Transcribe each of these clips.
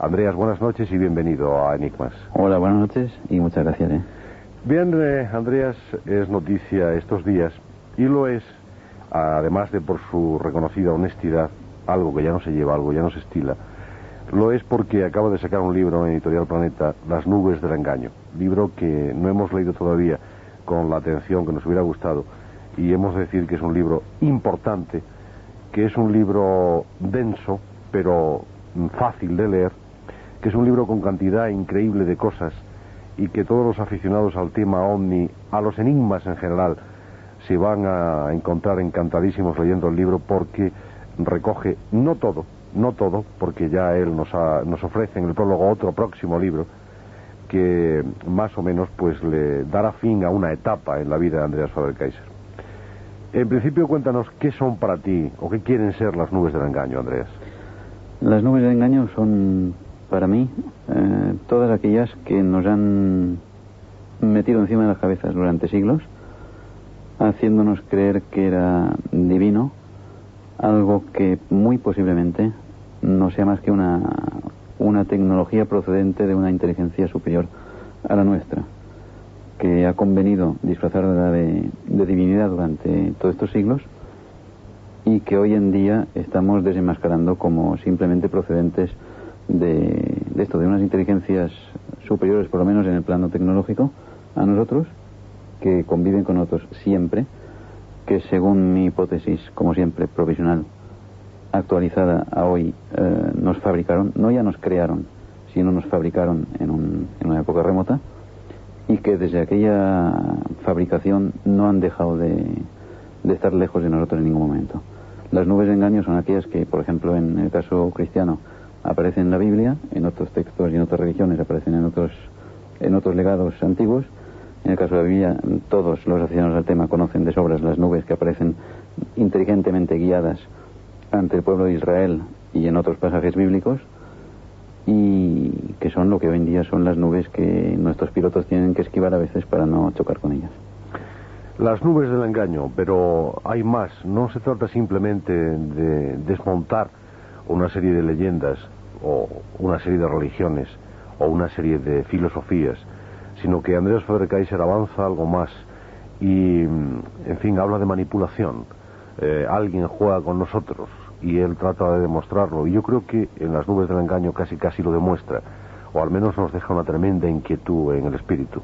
Andreas, buenas noches y bienvenido a Enigmas. Hola, buenas noches y muchas gracias. Bien, Andreas es noticia estos días y lo es, además de por su reconocida honestidad, algo que ya no se lleva, algo ya no se estila, lo es porque acaba de sacar un libro en Editorial Planeta, Las nubes del engaño, libro que no hemos leído todavía con la atención que nos hubiera gustado, y hemos de decir que es un libro importante, que es un libro denso, pero fácil de leer, que es un libro con cantidad increíble de cosas, y que todos los aficionados al tema ovni, a los enigmas en general, se van a encontrar encantadísimos leyendo el libro, porque recoge no todo, porque ya él nos ofrece en el prólogo otro próximo libro que más o menos pues le dará fin a una etapa en la vida de Andreas Faber-Kaiser. En principio, cuéntanos qué son para ti o qué quieren ser las nubes del engaño, Andreas. Las nubes del engaño son para mí todas aquellas que nos han metido encima de las cabezas durante siglos, haciéndonos creer que era divino algo que muy posiblemente no sea más que una tecnología procedente de una inteligencia superior a la nuestra, que ha convenido disfrazarla de divinidad durante todos estos siglos y que hoy en día estamos desenmascarando como simplemente procedentes de unas inteligencias superiores, por lo menos en el plano tecnológico, a nosotros, que conviven con nosotros siempre, que según mi hipótesis, como siempre, provisional, actualizada a hoy, nos fabricaron, no ya nos crearon, sino nos fabricaron en una época remota, y que desde aquella fabricación no han dejado de estar lejos de nosotros en ningún momento. Las nubes de engaño son aquellas que, por ejemplo, en el caso cristiano, aparecen en la Biblia, en otros textos y en otras religiones aparecen en otros legados antiguos. En el caso de la Biblia, todos los aficionados al tema conocen de sobras las nubes que aparecen inteligentemente guiadas ante el pueblo de Israel y en otros pasajes bíblicos, y que son lo que hoy en día son las nubes que nuestros pilotos tienen que esquivar a veces para no chocar con ellas. Las nubes del engaño, pero hay más. No se trata simplemente de desmontar una serie de leyendas o una serie de religiones o una serie de filosofías, sino que Andreas Faber-Kaiser avanza algo más y, en fin, habla de manipulación. Alguien juega con nosotros y él trata de demostrarlo, y yo creo que en Las nubes del engaño casi lo demuestra, o al menos nos deja una tremenda inquietud en el espíritu,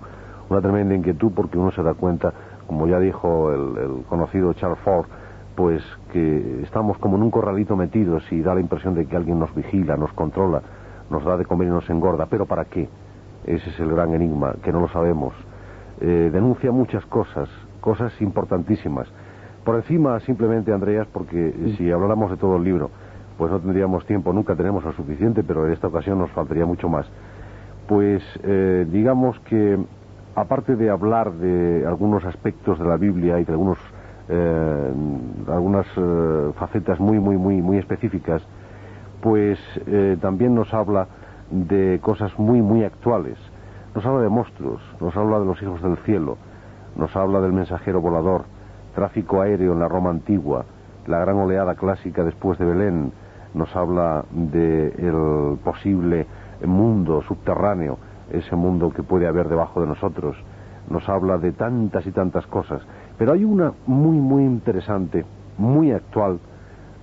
una tremenda inquietud, porque uno se da cuenta, como ya dijo el conocido Charles Fort, pues que estamos como en un corralito metidos y da la impresión de que alguien nos vigila, nos controla, nos da de comer y nos engorda. ¿Pero para qué? Ese es el gran enigma, que no lo sabemos. Denuncia muchas cosas importantísimas. Por encima, simplemente, Andreas, porque si habláramos de todo el libro, pues no tendríamos tiempo, nunca tenemos lo suficiente, pero en esta ocasión nos faltaría mucho más. Pues digamos que, aparte de hablar de algunos aspectos de la Biblia y de algunas facetas muy específicas, pues también nos habla de cosas muy actuales. Nos habla de monstruos, nos habla de los hijos del cielo, nos habla del mensajero volador, tráfico aéreo en la Roma antigua, la gran oleada clásica después de Belén, nos habla del posible mundo subterráneo, ese mundo que puede haber debajo de nosotros, nos habla de tantas y tantas cosas. Pero hay una muy interesante, muy actual.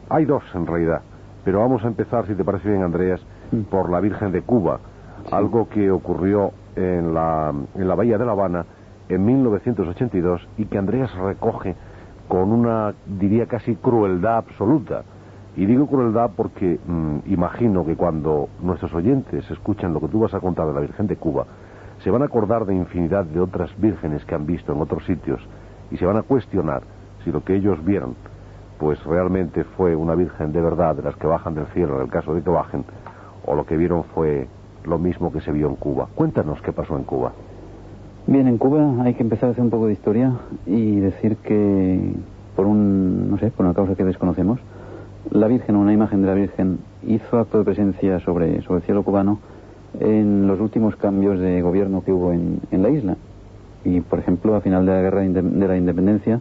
Hay dos en realidad, pero vamos a empezar, si te parece bien, Andreas, por la Virgen de Cuba, sí. Algo que ocurrió en la bahía de La Habana en 1982 y que Andreas recoge con una, diría, casi crueldad absoluta. Y digo crueldad porque imagino que cuando nuestros oyentes escuchan lo que tú vas a contar de la Virgen de Cuba, se van a acordar de infinidad de otras vírgenes que han visto en otros sitios y se van a cuestionar si lo que ellos vieron pues realmente fue una virgen de verdad, de las que bajan del cielo en el caso de que bajen, o lo que vieron fue lo mismo que se vio en Cuba. Cuéntanos qué pasó en Cuba. Bien, en Cuba hay que empezar a hacer un poco de historia y decir que por una causa que desconocemos, la Virgen, una imagen de la Virgen, hizo acto de presencia sobre el cielo cubano en los últimos cambios de gobierno que hubo en la isla. Y, por ejemplo, a final de la guerra de la independencia,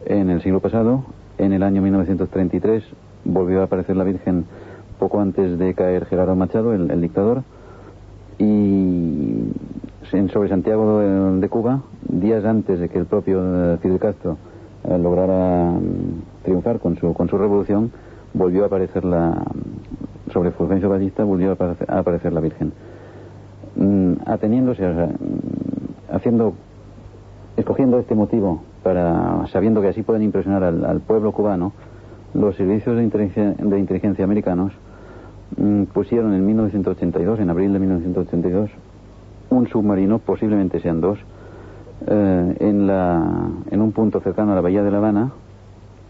en el siglo pasado, en el año 1933, volvió a aparecer la Virgen poco antes de caer Gerardo Machado, el dictador, y sobre Santiago de Cuba, días antes de que el propio Fidel Castro lograra triunfar con su revolución, volvió a aparecer sobre Fulgencio Batista volvió a aparecer la Virgen. Ateniéndose, escogiendo este motivo sabiendo que así pueden impresionar al pueblo cubano, los servicios de inteligencia americanos pusieron en 1982, en abril de 1982, un submarino, posiblemente sean dos, en un punto cercano a la bahía de La Habana,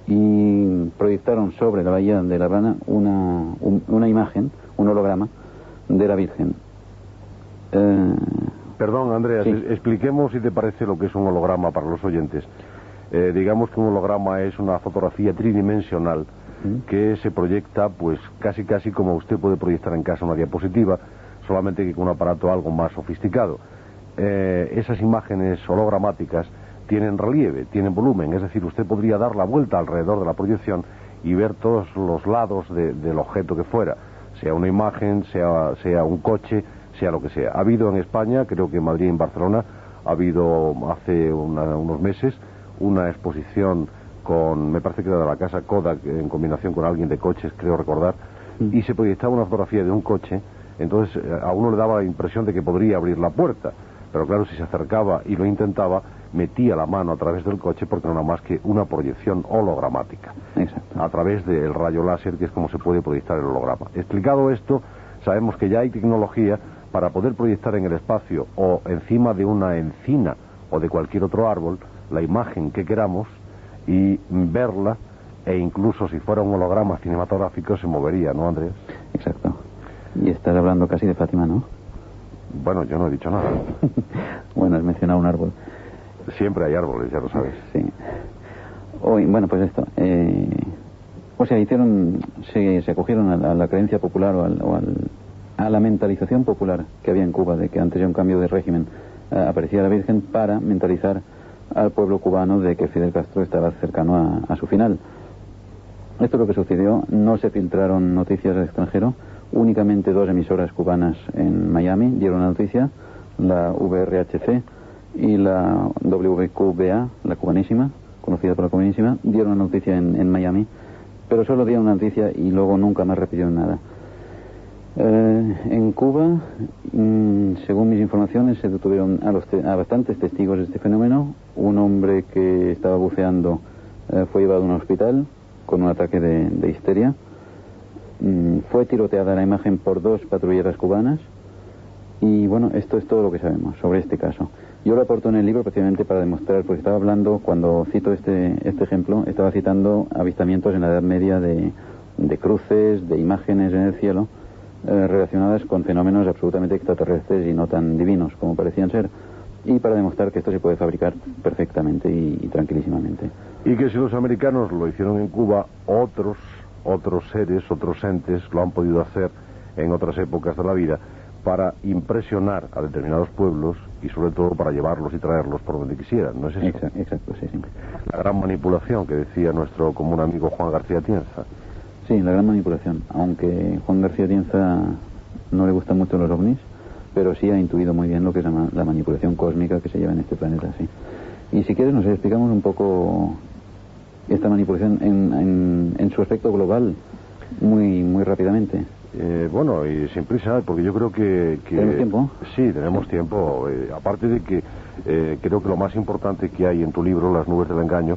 y proyectaron sobre la bahía de La Habana una imagen, un holograma de la Virgen. Perdón, Andreas, sí. Expliquemos, si te parece, lo que es un holograma para los oyentes. Digamos que un holograma es una fotografía tridimensional que se proyecta, pues casi como usted puede proyectar en casa una diapositiva, solamente que con un aparato algo más sofisticado. Esas imágenes hologramáticas tienen relieve, tienen volumen, es decir, usted podría dar la vuelta alrededor de la proyección y ver todos los lados del objeto que fuera, sea una imagen, sea un coche, sea lo que sea. Ha habido en España, creo que en Madrid y en Barcelona, ha habido hace unos meses una exposición me parece que era de la casa Kodak, en combinación con alguien de coches, creo recordar, y se proyectaba una fotografía de un coche. Entonces a uno le daba la impresión de que podría abrir la puerta, pero claro, si se acercaba y lo intentaba, metía la mano a través del coche, porque no era más que una proyección hologramática. Exacto. A través del rayo láser, que es como se puede proyectar el holograma. Explicado esto, sabemos que ya hay tecnología para poder proyectar en el espacio o encima de una encina o de cualquier otro árbol la imagen que queramos y verla, e incluso si fuera un holograma cinematográfico se movería, ¿no, Andrés? Exacto. Y estás hablando casi de Fátima, ¿no? Bueno, yo no he dicho nada. Bueno, has mencionado un árbol. Siempre hay árboles, ya lo sabes. Sí. Bueno, pues esto. O sea, se acogieron a la creencia popular a la mentalización popular que había en Cuba, de que antes de un cambio de régimen aparecía la Virgen, para mentalizar al pueblo cubano de que Fidel Castro estaba cercano a su final. Esto es lo que sucedió. No se filtraron noticias al extranjero. Únicamente 2 emisoras cubanas en Miami dieron la noticia, la VRHC y la WQBA, la cubanísima, conocida por la cubanísima, dieron la noticia en Miami, pero solo dieron una noticia y luego nunca más repitieron nada. En Cuba, según mis informaciones, se detuvieron a bastantes testigos de este fenómeno. Un hombre que estaba buceando fue llevado a un hospital con un ataque de histeria. Fue tiroteada la imagen por 2 patrulleras cubanas. Y bueno, esto es todo lo que sabemos sobre este caso. Yo lo aporto en el libro precisamente para demostrar, porque estaba hablando, cuando cito este ejemplo, estaba citando avistamientos en la Edad Media de cruces, de imágenes en el cielo, relacionadas con fenómenos absolutamente extraterrestres y no tan divinos como parecían ser, y para demostrar que esto se puede fabricar perfectamente y tranquilísimamente. Y que si los americanos lo hicieron en Cuba, otros seres, otros entes lo han podido hacer en otras épocas de la vida para impresionar a determinados pueblos y sobre todo para llevarlos y traerlos por donde quisieran, ¿no es eso? Exacto, sí. La gran manipulación que decía nuestro común amigo Juan García Tienza. Sí, la gran manipulación, aunque Juan García Tienza no le gustan mucho los ovnis, pero sí ha intuido muy bien lo que es la manipulación cósmica que se lleva en este planeta, sí. Y si quieres nos explicamos un poco esta manipulación en su aspecto global, muy rápidamente. Bueno, y sin prisa, porque yo creo que... ¿Tenemos tiempo? Sí, tenemos tiempo. Aparte de que creo que lo más importante que hay en tu libro, Las nubes del engaño,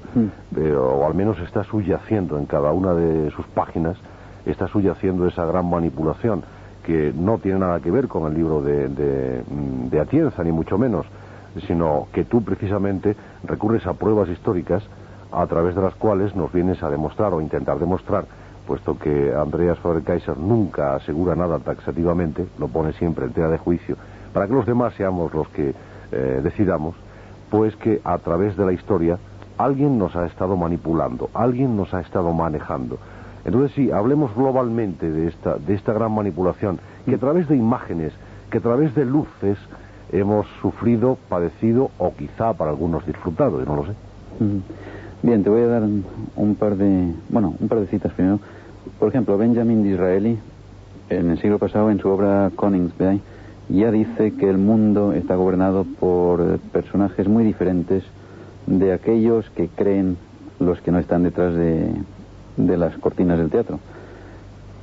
o al menos está subyaciendo en cada una de sus páginas, está subyaciendo esa gran manipulación, que no tiene nada que ver con el libro de Atienza, ni mucho menos, sino que tú precisamente recurres a pruebas históricas a través de las cuales nos vienes a demostrar o intentar demostrar, puesto que Andreas Faber-Kaiser nunca asegura nada taxativamente, lo pone siempre en tela de juicio, para que los demás seamos los que decidamos, pues que a través de la historia alguien nos ha estado manipulando, alguien nos ha estado manejando. Entonces sí, hablemos globalmente de esta gran manipulación, que a través de imágenes, que a través de luces hemos sufrido, padecido o quizá para algunos disfrutado, yo no lo sé. Bien, te voy a dar un par de citas primero. Por ejemplo, Benjamin Disraeli en el siglo pasado, en su obra Königsberg, ya dice que el mundo está gobernado por personajes muy diferentes de aquellos que creen los que no están detrás de las cortinas del teatro,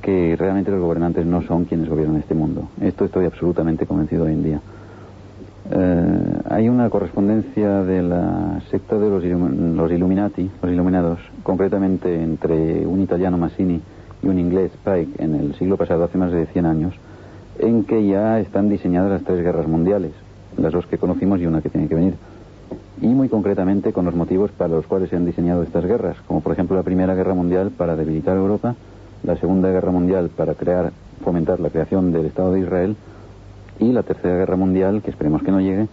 que realmente los gobernantes no son quienes gobiernan este mundo. Esto estoy absolutamente convencido hoy en día. Hay una correspondencia de la secta de los Illuminati, los Iluminados, concretamente entre un italiano, Mazzini, y un inglés, Pike, en el siglo pasado, hace más de 100 años, en que ya están diseñadas las 3 guerras mundiales, las 2 que conocimos y una que tiene que venir, y muy concretamente con los motivos para los cuales se han diseñado estas guerras, como por ejemplo la Primera Guerra Mundial para debilitar a Europa, la Segunda Guerra Mundial para fomentar la creación del Estado de Israel, y la Tercera Guerra Mundial, que esperemos que no llegue,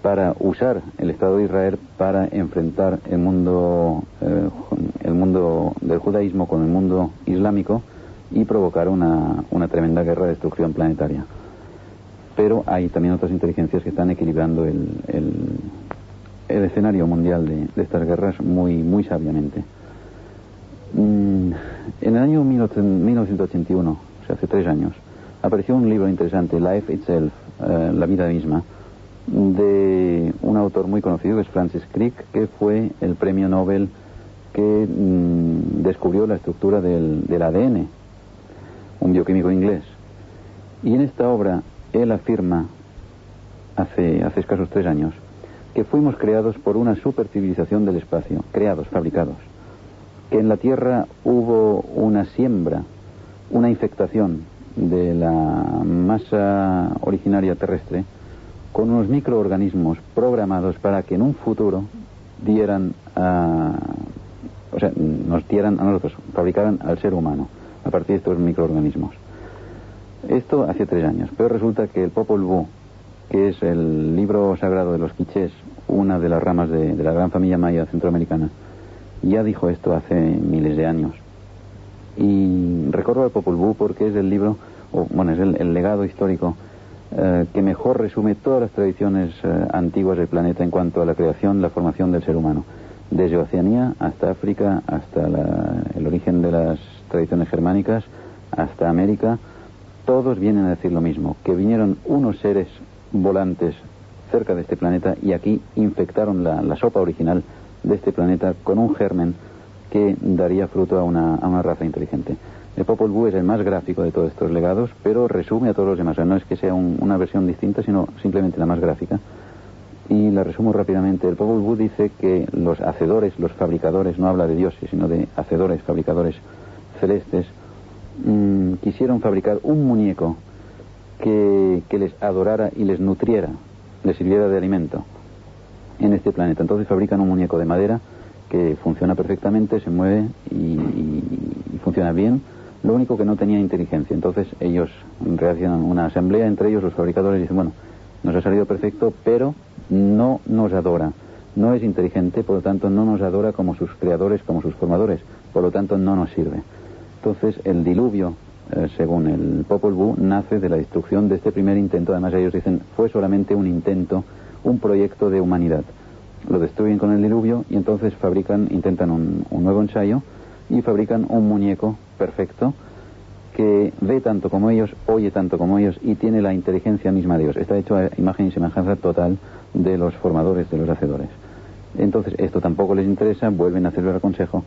para usar el Estado de Israel para enfrentar el mundo del judaísmo con el mundo islámico y provocar una tremenda guerra de destrucción planetaria. Pero hay también otras inteligencias que están equilibrando el escenario mundial de estas guerras muy, muy sabiamente. En el año 1981, o sea, hace 3 años, apareció un libro interesante, Life Itself, La vida misma, de un autor muy conocido, que es Francis Crick, que fue el premio Nobel que descubrió la estructura del ADN, un bioquímico inglés. Y en esta obra él afirma, hace escasos 3 años, que fuimos creados por una supercivilización del espacio, creados, fabricados, que en la Tierra hubo una siembra, una infectación de la masa originaria terrestre con unos microorganismos programados para que en un futuro nos dieran a nosotros, fabricaran al ser humano a partir de estos microorganismos. Esto hace 3 años, pero resulta que el Popol Vuh, que es el libro sagrado de los quichés, una de las ramas de la gran familia maya centroamericana, ya dijo esto hace miles de años. Y recuerdo al Popol Vuh porque es el libro, es el legado histórico que mejor resume todas las tradiciones antiguas del planeta en cuanto a la creación, la formación del ser humano. Desde Oceanía hasta África, hasta el origen de las tradiciones germánicas, hasta América, todos vienen a decir lo mismo, que vinieron unos seres volantes cerca de este planeta y aquí infectaron la sopa original de este planeta con un germen que daría fruto a una raza inteligente. El Popol Vuh es el más gráfico de todos estos legados, pero resume a todos los demás. O sea, no es que sea una versión distinta, sino simplemente la más gráfica. Y la resumo rápidamente. El Popol Vuh dice que los hacedores, los fabricadores, no habla de dioses, sino de hacedores, fabricadores celestes, quisieron fabricar un muñeco que les adorara y les nutriera, les sirviera de alimento en este planeta. Entonces fabrican un muñeco de madera que funciona perfectamente, se mueve y funciona bien. Lo único que no tenía inteligencia. Entonces ellos reaccionan una asamblea entre ellos, los fabricadores, y dicen, bueno, nos ha salido perfecto, pero no nos adora. No es inteligente, por lo tanto no nos adora como sus creadores, como sus formadores. Por lo tanto no nos sirve. Entonces el diluvio, según el Popol Vuh, nace de la destrucción de este primer intento. Además ellos dicen, fue solamente un intento, un proyecto de humanidad. Lo destruyen con el diluvio y entonces intentan un nuevo ensayo y fabrican un muñeco perfecto que ve tanto como ellos, oye tanto como ellos y tiene la inteligencia misma de Dios. Está hecho a imagen y semejanza total de los formadores, de los hacedores. Entonces esto tampoco les interesa, vuelven a hacerlo al consejo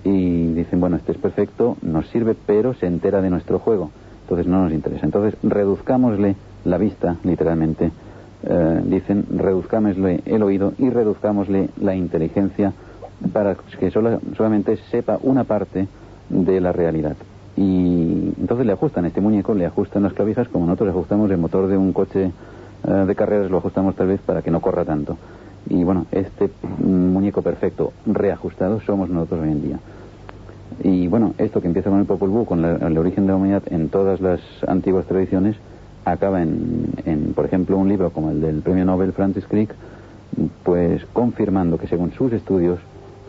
y dicen, bueno, este es perfecto, nos sirve, pero se entera de nuestro juego, entonces no nos interesa. Entonces reduzcámosle la vista, literalmente, dicen, reduzcámosle el oído y reduzcámosle la inteligencia para que solamente sepa una parte de la realidad. Y entonces le ajustan este muñeco, le ajustan las clavijas como nosotros ajustamos el motor de un coche de carreras, lo ajustamos tal vez para que no corra tanto. Y bueno, este muñeco perfecto reajustado somos nosotros hoy en día. Y bueno, esto que empieza con el Popol Vuh, con el origen de la humanidad en todas las antiguas tradiciones, acaba en, por ejemplo, un libro como el del premio Nobel Francis Crick, pues confirmando que según sus estudios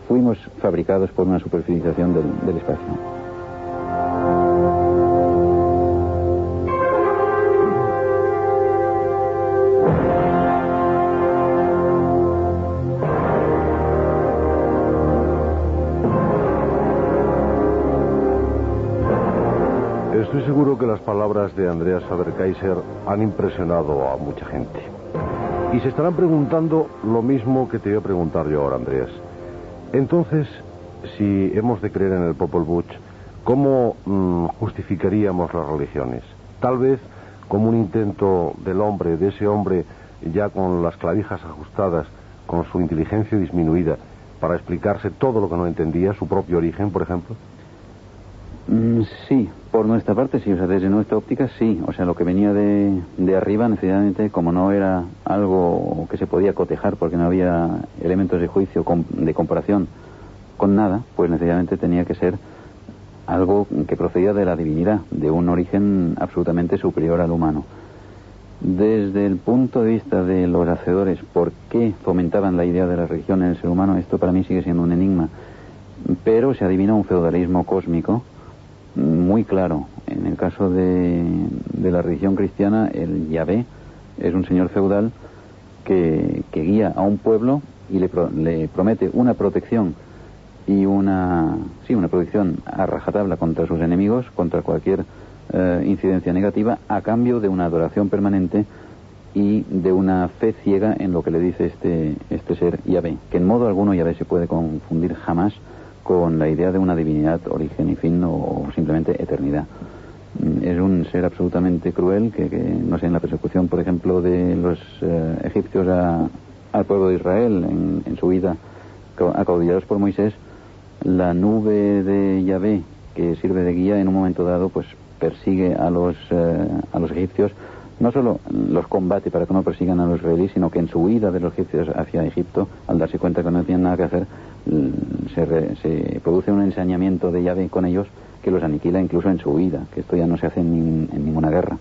fuimos fabricados por una supercivilización del espacio. Estoy seguro que las palabras de Andreas Faber-Kaiser han impresionado a mucha gente. Y se estarán preguntando lo mismo que te voy a preguntar yo ahora, Andreas. Entonces, si hemos de creer en el Popol Vuh, ¿cómo justificaríamos las religiones? Tal vez como un intento del hombre, de ese hombre ya con las clavijas ajustadas, con su inteligencia disminuida, para explicarse todo lo que no entendía, su propio origen, por ejemplo. Sí, por nuestra parte sí, o sea, desde nuestra óptica sí, o sea, lo que venía de arriba, necesariamente, como no era algo que se podía cotejar porque no había elementos de juicio, de comparación con nada, pues necesariamente tenía que ser algo que procedía de la divinidad, de un origen absolutamente superior al humano. Desde el punto de vista de los hacedores, ¿por qué fomentaban la idea de la religión en el ser humano? Esto para mí sigue siendo un enigma, pero se adivina un feudalismo cósmico muy claro. En el caso de la religión cristiana, el Yahvé es un señor feudal que guía a un pueblo y le promete una protección y una protección a rajatabla contra sus enemigos, contra cualquier incidencia negativa, a cambio de una adoración permanente y de una fe ciega en lo que le dice este ser Yahvé, que en modo alguno Yahvé se puede confundir jamás con la idea de una divinidad, origen y fin, o simplemente eternidad. Es un ser absolutamente cruel que no sé, en la persecución, por ejemplo, de los egipcios al pueblo de Israel en su huida acaudillados por Moisés, la nube de Yahvé que sirve de guía en un momento dado pues persigue a los egipcios. No solo los combate para que no persigan a los israelíes, sino que en su huida de los egipcios hacia Egipto, al darse cuenta que no tienen nada que hacer, se produce un ensañamiento de Yahvé con ellos que los aniquila incluso en su huida, que esto ya no se hace en ninguna guerra.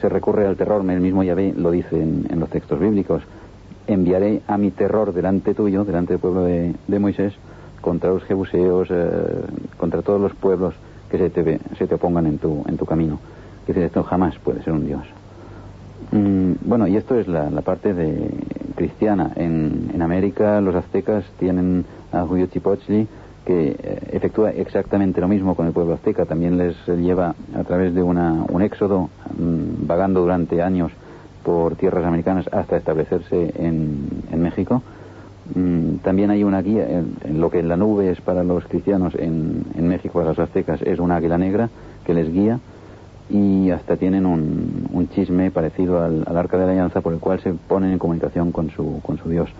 Se recurre al terror, el mismo Yahvé lo dice en los textos bíblicos: enviaré a mi terror delante tuyo, delante del pueblo de Moisés, contra los jebuseos, contra todos los pueblos que se te opongan en tu camino. Es decir, esto jamás puede ser un dios. Bueno, y esto es la parte cristiana. En América los aztecas tienen a Huitzilopochtli, que efectúa exactamente lo mismo con el pueblo azteca. También les lleva a través de un éxodo, vagando durante años por tierras americanas hasta establecerse en México. También hay una guía, en lo que la nube es para los cristianos, en México para los aztecas es un águila negra que les guía, y hasta tienen un chisme parecido al Arca de la Alianza, por el cual se ponen en comunicación con su dios.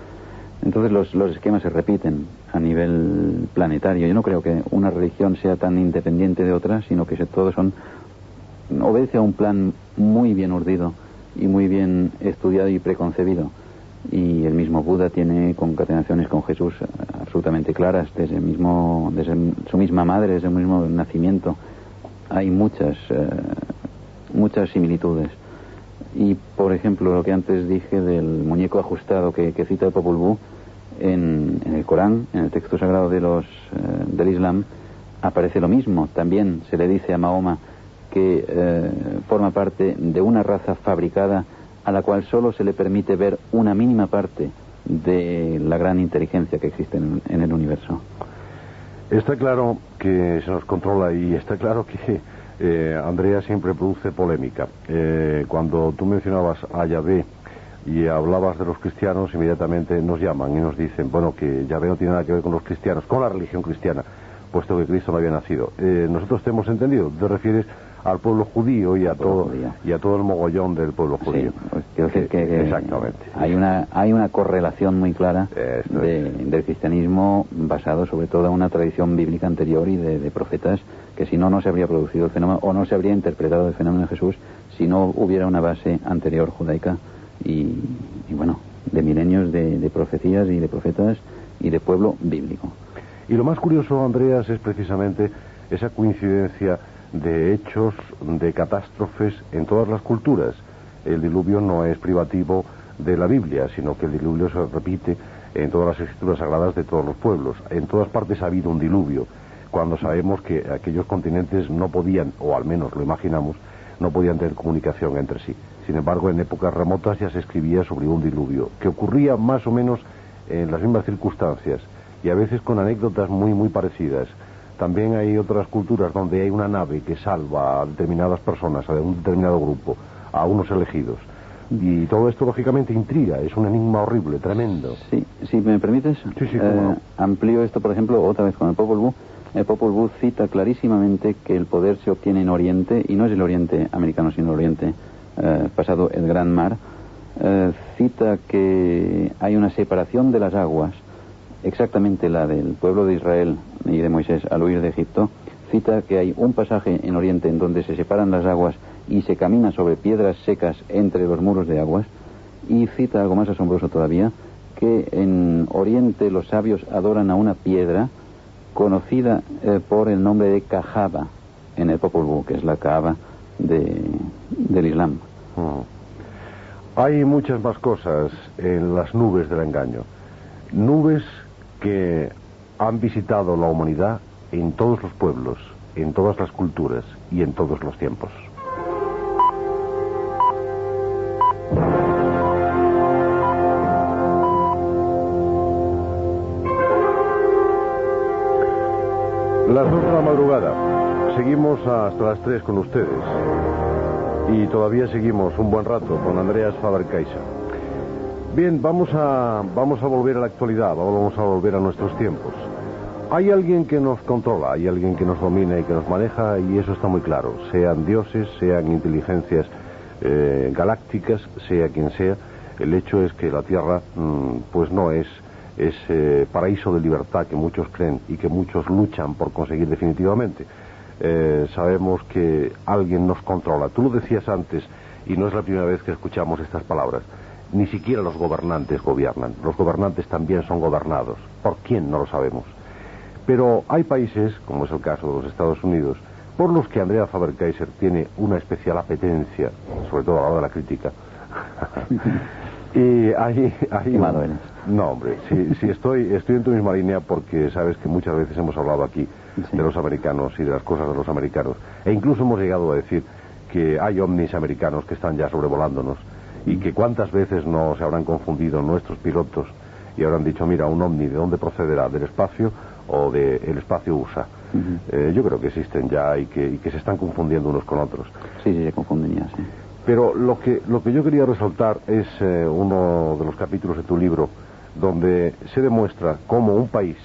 Entonces los esquemas se repiten a nivel planetario. Yo no creo que una religión sea tan independiente de otra, sino que todos obedece a un plan muy bien urdido y muy bien estudiado y preconcebido. Y el mismo Buda tiene concatenaciones con Jesús absolutamente claras desde su misma madre, desde el mismo nacimiento. Hay muchas similitudes. Y por ejemplo, lo que antes dije del muñeco ajustado que cita el Popol Vuh, en el Corán, en el texto sagrado del Islam, aparece lo mismo. También se le dice a Mahoma que forma parte de una raza fabricada a la cual solo se le permite ver una mínima parte de la gran inteligencia que existe en el universo. Está claro que se nos controla, y está claro que Andrea siempre produce polémica. Cuando tú mencionabas a Yahvé y hablabas de los cristianos, inmediatamente nos llaman y nos dicen, bueno, que Yahvé no tiene nada que ver con los cristianos, con la religión cristiana, puesto que Cristo no había nacido. Nosotros te hemos entendido, te refieres al pueblo judío y a todo el mogollón del pueblo judío. Sí, pues quiero decir que exactamente. Hay una correlación muy clara del cristianismo, basado sobre todo en una tradición bíblica anterior y de profetas, que si no se habría producido el fenómeno, o no se habría interpretado el fenómeno de Jesús si no hubiera una base anterior judaica y bueno, de milenios de profecías y de profetas y de pueblo bíblico. Y lo más curioso, Andreas, es precisamente esa coincidencia de hechos, de catástrofes en todas las culturas. El diluvio no es privativo de la Biblia, sino que el diluvio se repite en todas las escrituras sagradas de todos los pueblos. En todas partes ha habido un diluvio, cuando sabemos que aquellos continentes no podían, o al menos lo imaginamos, no podían tener comunicación entre sí. Sin embargo, en épocas remotas ya se escribía sobre un diluvio, que ocurría más o menos en las mismas circunstancias, y a veces con anécdotas muy, muy parecidas. También hay otras culturas donde hay una nave que salva a determinadas personas, a un determinado grupo, a unos elegidos. Y todo esto, lógicamente, intriga. Es un enigma horrible, tremendo. Sí, si me permites, amplío esto, por ejemplo, otra vez con el Popol Vuh. El Popol Vuh cita clarísimamente que el poder se obtiene en Oriente, y no es el Oriente americano, sino el Oriente pasado el Gran Mar. Cita que hay una separación de las aguas, exactamente la del pueblo de Israel y de Moisés al huir de Egipto. Cita que hay un pasaje en Oriente en donde se separan las aguas y se camina sobre piedras secas entre los muros de aguas. Y cita algo más asombroso todavía, que en Oriente los sabios adoran a una piedra conocida por el nombre de Ka'aba en el Popol Vuh, que es la Kaaba del Islam. Hay muchas más cosas en las nubes del engaño. Nubes que han visitado la humanidad en todos los pueblos, en todas las culturas y en todos los tiempos. Las 2 de la madrugada. Seguimos hasta las 3 con ustedes. Y todavía seguimos un buen rato con Andreas Faber-Kaiser. Bien, vamos a volver a la actualidad, vamos a volver a nuestros tiempos. Hay alguien que nos controla, hay alguien que nos domina y que nos maneja, y eso está muy claro. Sean dioses, sean inteligencias galácticas, sea quien sea, el hecho es que la Tierra pues no es ese paraíso de libertad que muchos creen y que muchos luchan por conseguir definitivamente. Sabemos que alguien nos controla. Tú lo decías antes, y no es la primera vez que escuchamos estas palabras. Ni siquiera los gobernantes gobiernan. Los gobernantes también son gobernados. ¿Por quién? No lo sabemos. Pero hay países, como es el caso de los Estados Unidos, por los que Andrea Faber-Kaiser tiene una especial apetencia, sobre todo a la hora de la crítica. Y hay no, hombre, sí estoy en tu misma línea, porque sabes que muchas veces hemos hablado aquí de los americanos y de las cosas de los americanos, e incluso hemos llegado a decir que hay ovnis americanos que están ya sobrevolándonos, y que cuántas veces no se habrán confundido nuestros pilotos y habrán dicho, mira, un ovni, ¿de dónde procederá? ¿Del espacio o del espacio USA? Yo creo que existen ya y que se están confundiendo unos con otros. Sí, se confunden ya, sí. Pero lo que yo quería resaltar es uno de los capítulos de tu libro, donde se demuestra cómo un país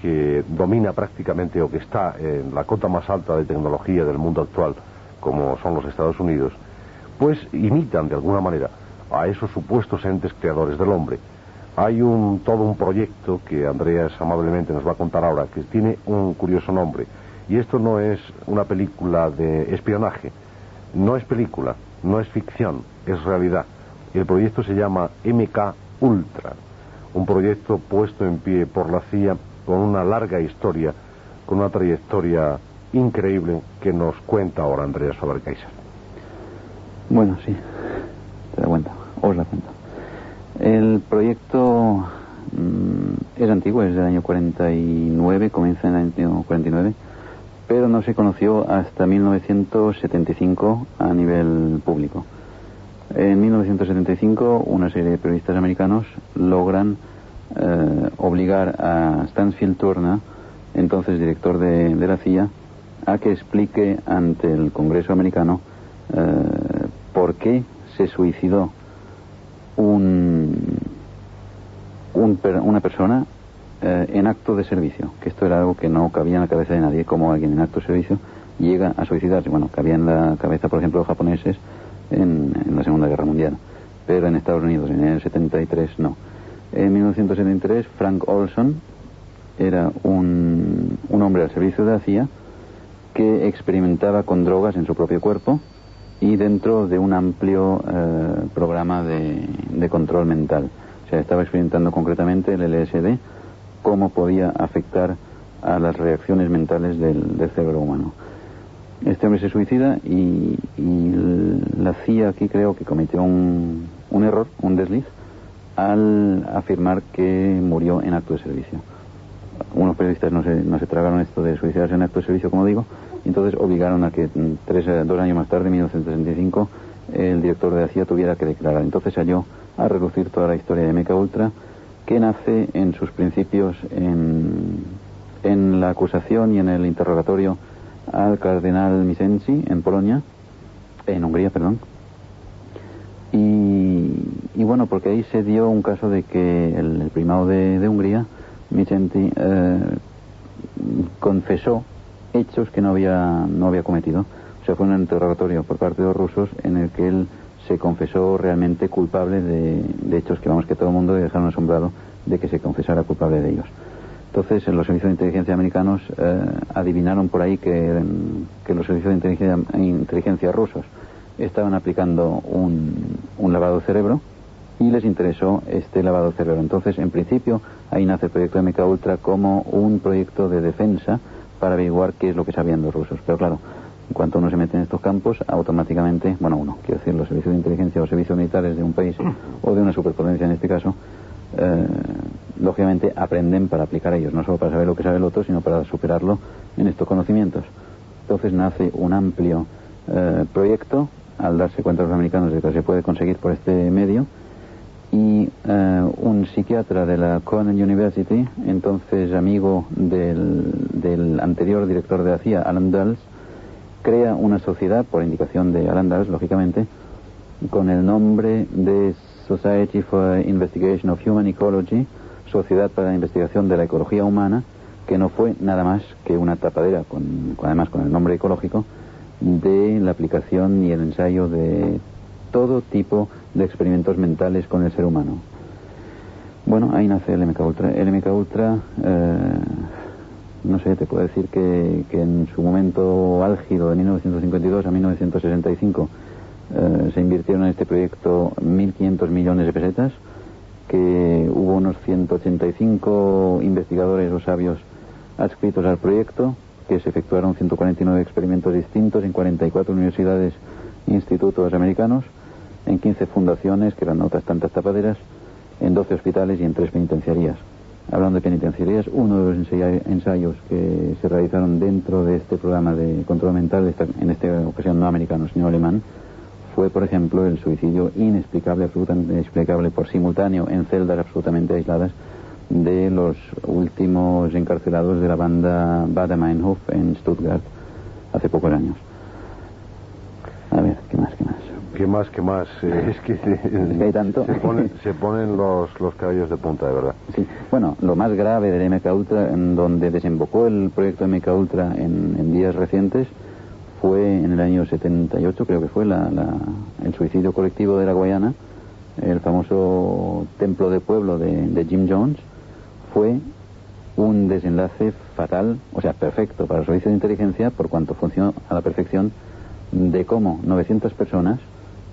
que domina prácticamente, o que está en la cota más alta de tecnología del mundo actual, como son los Estados Unidos, pues imitan de alguna manera a esos supuestos entes creadores del hombre. Hay todo un proyecto que Andreas amablemente nos va a contar ahora, que tiene un curioso nombre. Y esto no es una película de espionaje, no es película, no es ficción, es realidad. El proyecto se llama MK Ultra, un proyecto puesto en pie por la CIA, con una larga historia, con una trayectoria increíble que nos cuenta ahora Andreas Faber-Kaiser. Bueno, sí, te da cuenta, os la cuento. El proyecto es antiguo, es del año 49, comienza en el año 49, pero no se conoció hasta 1975 a nivel público. En 1975, una serie de periodistas americanos logran obligar a Stansfield Turner, entonces director de la CIA, a que explique ante el Congreso americano por qué se suicidó una persona en acto de servicio, que esto era algo que no cabía en la cabeza de nadie, como alguien en acto de servicio llega a suicidarse. Bueno, cabía en la cabeza, por ejemplo, de los japoneses en la Segunda Guerra Mundial, pero en Estados Unidos en el 73 no. En 1973 Frank Olson era un hombre al servicio de la CIA que experimentaba con drogas en su propio cuerpo y dentro de un amplio programa de control mental. O sea, estaba experimentando concretamente el LSD, cómo podía afectar a las reacciones mentales del cerebro humano. Este hombre se suicida y la CIA aquí creo que cometió un error, un desliz, al afirmar que murió en acto de servicio. Unos periodistas no se tragaron esto de suicidarse en acto de servicio, como digo, y entonces obligaron a que 2 años más tarde, en 1965, el director de la CIA tuviera que declarar. Entonces salió a relucir toda la historia de MK Ultra, que nace en sus principios en en la acusación y en el interrogatorio al cardenal Misenci en Hungría, perdón. Y bueno, porque ahí se dio un caso de que el primado de Hungría, Misenci, confesó hechos que no había cometido. O sea, fue un interrogatorio por parte de los rusos en el que él se confesó realmente culpable de hechos que todo el mundo le dejaron asombrado de que se confesara culpable de ellos. Entonces, los servicios de inteligencia americanos adivinaron por ahí que los servicios de inteligencia rusos estaban aplicando un lavado de cerebro y les interesó este lavado de cerebro. Entonces, en principio, ahí nace el proyecto MKUltra como un proyecto de defensa para averiguar qué es lo que sabían los rusos. Pero claro, en cuanto uno se mete en estos campos, automáticamente, los servicios de inteligencia o servicios militares de un país o de una superpotencia en este caso, lógicamente aprenden para aplicar a ellos, no solo para saber lo que sabe el otro, sino para superarlo en estos conocimientos. Entonces nace un amplio proyecto, al darse cuenta los americanos de que se puede conseguir por este medio, y un psiquiatra de la Cornell University, entonces amigo del anterior director de la CIA, Alan Dulles, crea una sociedad, por indicación de Alan Dulles, lógicamente, con el nombre de Society for Investigation of Human Ecology, Sociedad para la Investigación de la Ecología Humana, que no fue nada más que una tapadera, además con el nombre ecológico, de la aplicación y el ensayo de todo tipo de experimentos mentales con el ser humano. Bueno, ahí nace el MKUltra. El MKUltra, no sé, te puedo decir que en su momento álgido, de 1952 a 1965, se invirtieron en este proyecto 1.500 millones de pesetas, que hubo unos 185 investigadores o sabios adscritos al proyecto, que se efectuaron 149 experimentos distintos en 44 universidades e institutos americanos, en 15 fundaciones, que eran otras tantas tapaderas, en 12 hospitales y en 3 penitenciarías. Hablando de penitenciarías, uno de los ensayos que se realizaron dentro de este programa de control mental, en esta ocasión no americano, sino alemán, fue, por ejemplo, el suicidio inexplicable, absolutamente inexplicable, por simultáneo, en celdas absolutamente aisladas, de los últimos encarcelados de la banda Baader-Meinhof en Stuttgart hace pocos años. A ver, ¿qué más? ¿Qué más? Es que hay tanto. Se ponen los cabellos de punta, de verdad. Sí. Bueno, lo más grave del MKUltra, en donde desembocó el proyecto MKUltra en días recientes, fue en el año 78, creo que fue el suicidio colectivo de la Guayana, el famoso templo de pueblo de Jim Jones. Fue un desenlace fatal, o sea, perfecto para los servicios de inteligencia, por cuanto funcionó a la perfección, de cómo 900 personas,